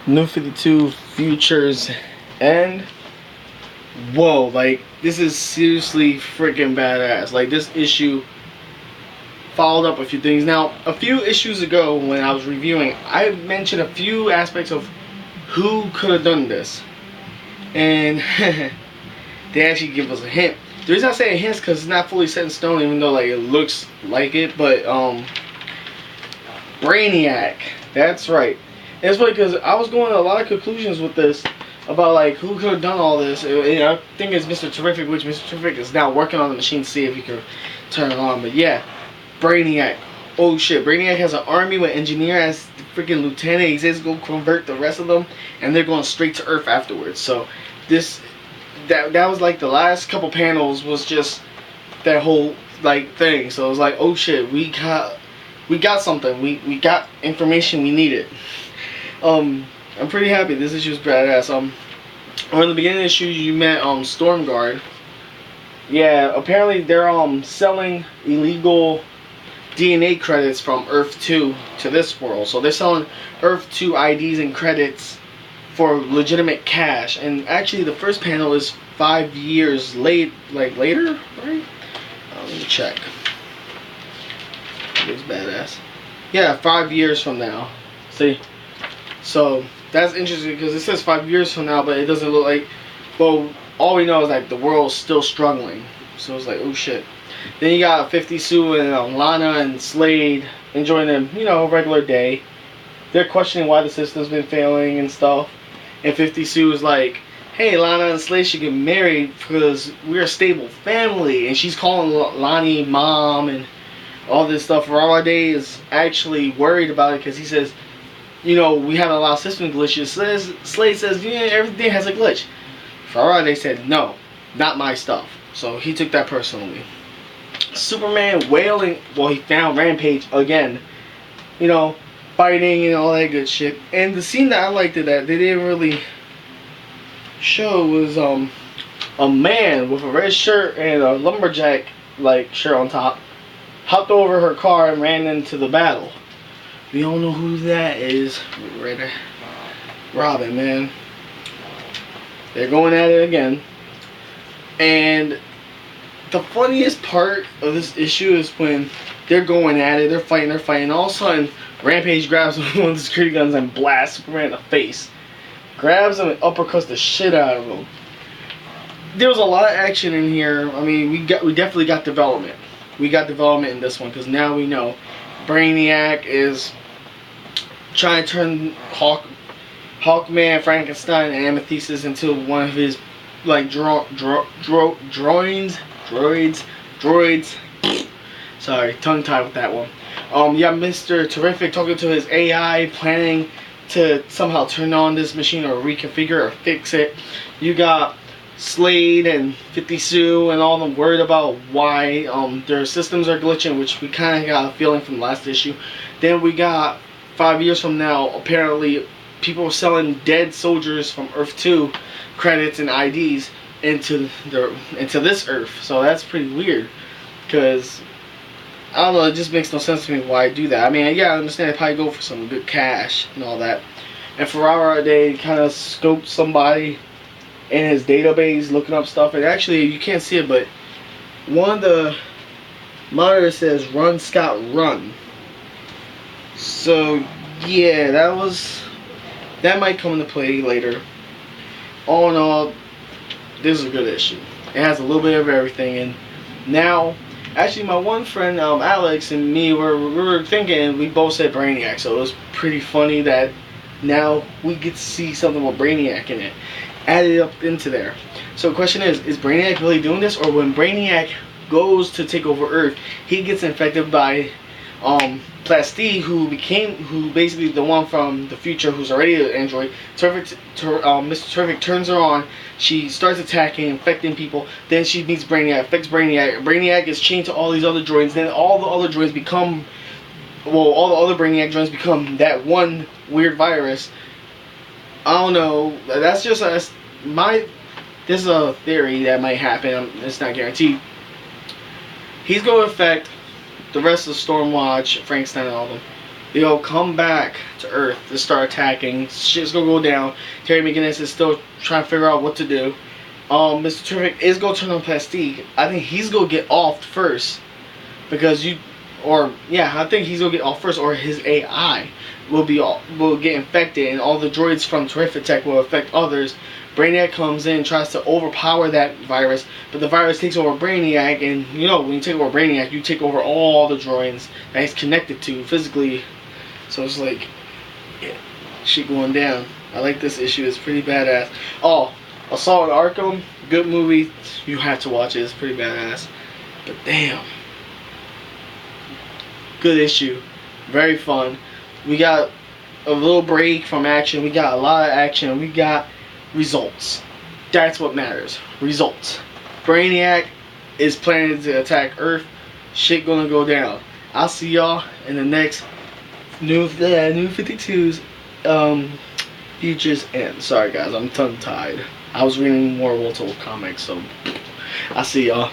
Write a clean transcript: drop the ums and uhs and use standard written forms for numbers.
New 52 Futures End. Whoa, like this is seriously freaking badass. Like this issue followed up a few things. Now, a few issues ago when I was reviewing, I mentioned a few aspects of who could have done this. And they actually give us a hint. The reason I say a hint is because it's not fully set in stone, even though like it looks like it. But Brainiac, that's right. And it's funny because I was going to a lot of conclusions with this about like who could have done all this. And I think it's Mr. Terrific, which Mr. Terrific is now working on the machine to see if he can turn it on. But yeah, Brainiac. Oh shit, Brainiac has an army with Engineer as the freaking lieutenant. He says go convert the rest of them, and they're going straight to Earth afterwards. So this, that was like the last couple panels was just that whole like thing. So it was like, oh shit, we got something. We got information we needed. I'm pretty happy. This issue's badass. In the beginning of the issue, you met Stormguard. Yeah, apparently they're selling illegal DNA credits from Earth 2 to this world. So they're selling Earth 2 IDs and credits for legitimate cash. And actually, the first panel is 5 years later, right? Let me check. It looks badass. Yeah, 5 years from now. See? So that's interesting because it says 5 years from now, but it doesn't look like. Well, all we know is like the world's still struggling. So it's like, oh shit. Then you got 50 Sue and Lana and Slade enjoying them, a regular day. They're questioning why the system's been failing and stuff. And 50 Sue is like, hey, Lana and Slade should get married because we're a stable family. And she's calling Lonnie mom and all this stuff. Faraday is actually worried about it because he says, we have a lot of system glitches. Slade says, yeah, everything has a glitch. Faraday said, no, not my stuff. So he took that personally. Superman wailing, well, he found Rampage again, fighting and all that good shit. And the scene that I liked that they didn't really show was a man with a red shirt and a lumberjack like shirt on top hopped over her car and ran into the battle. We don't know who that is. Robin, man. They're going at it again. And the funniest part of this issue is when they're going at it, they're fighting. All of a sudden, Rampage grabs one of the security guns and blasts Superman in the face. Grabs him and uppercuts the shit out of him. There was a lot of action in here. I mean, we definitely got development. We got development in this one because now we know Brainiac is trying to turn Hawkman, Frankenstein, and Amethyst into one of his like droids. Sorry, tongue tied with that one. You got Mr. Terrific talking to his AI, planning to somehow turn on this machine or reconfigure or fix it. You got Slade and 50 Sue and all them worried about why their systems are glitching, which we kind of got a feeling from the last issue. Then we got 5 years from now, apparently people are selling dead soldiers from Earth 2 credits and IDs into this Earth. So that's pretty weird because I don't know, it just makes no sense to me why I do that. I mean, yeah, I understand they probably go for some good cash and all that. And Ferrara, they kind of scoped somebody in his database looking up stuff, and actually you can't see it, but one of the monitors says "Run Scott Run." So yeah, that might come into play later. All in all, this is a good issue. It has a little bit of everything, and now actually my one friend Alex and me were thinking, we both said Brainiac, so it was pretty funny that now we get to see something with Brainiac in it added up into there. So the question is Brainiac really doing this, or when Brainiac goes to take over Earth, he gets infected by Plasty, who basically the one from the future who's already an android. Mr. Terrific turns her on. She starts attacking, infecting people. Then she meets Brainiac, affects Brainiac. Brainiac is chained to all these other droids. Then all the other droids become, all the other Brainiac droids become that one weird virus. I don't know. That's just this is a theory that might happen. It's not guaranteed. He's going to affect the rest of Stormwatch, Frankenstein, and all of them. They'll come back to Earth to start attacking. Shit's gonna go down. Terry McGinnis is still trying to figure out what to do. Mr. Terrific is gonna turn on Plastique. I think he's gonna get off first because I think he's gonna get off first, or his AI will get infected, and all the droids from Terrific Tech will affect others. Brainiac comes in, tries to overpower that virus, but the virus takes over Brainiac, and you know, when you take over Brainiac, you take over all the droids that he's connected to physically. So it's like, yeah, shit going down. I like this issue, it's pretty badass. Oh, Assault on Arkham, good movie, you have to watch it, it's pretty badass. But damn, good issue, very fun. We got a little break from action, we got a lot of action, we got results. That's what matters. Results. Brainiac is planning to attack Earth. Shit gonna go down. I'll see y'all in the next new 52's Futures End. Sorry guys, I'm tongue tied. I was reading more Walter comics, so I'll see y'all.